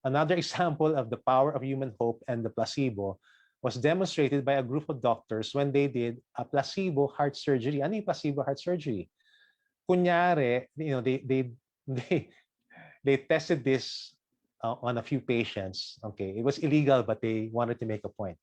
Another example of the power of human hope and the placebo was demonstrated by a group of doctors when they did a placebo heart surgery. Ano yung placebo heart surgery? Kunyari, they they tested this on a few patients. Okay, it was illegal, but they wanted to make a point.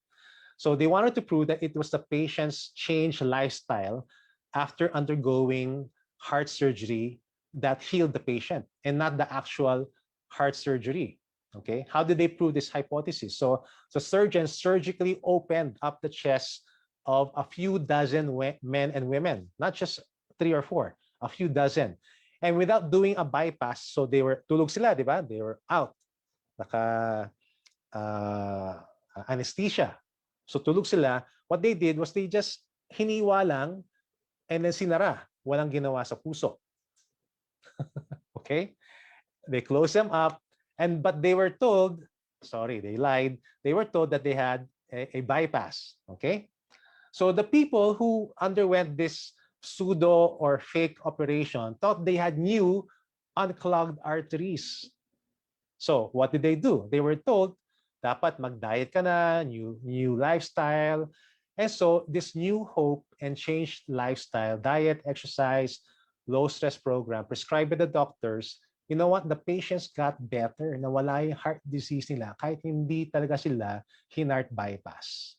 So they wanted to prove that it was the patient's changed lifestyle after undergoing heart surgery that healed the patient and not the actual heart surgery. Okay, how did they prove this hypothesis? So surgeons surgically opened up the chest of a few dozen men and women, not just 3 or 4, a few dozen. And without doing a bypass, so they were tulog sila, di ba? They were out, naka anesthesia. So tulog sila. What they did was they just hiniwa lang and then sinara. Walang ginawa sa puso. Okay? They closed them up, but they were told, sorry, they lied. They were told that they had a bypass. Okay? So the people who underwent this pseudo or fake operation thought they had new unclogged arteries. So what did they do? They were told, dapat mag-diet ka na, new lifestyle. And so this new hope and changed lifestyle, diet, exercise, low stress program prescribed by the doctors, you know what? The patients got better. Nawala yung heart disease nila kahit hindi talaga sila hinart bypass.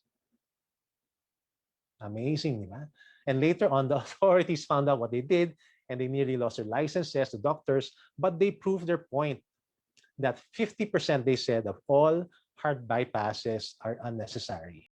Amazing, di ba? And later on, the authorities found out what they did, and they nearly lost their licenses to doctors, but they proved their point that 50%, they said, of all heart bypasses are unnecessary.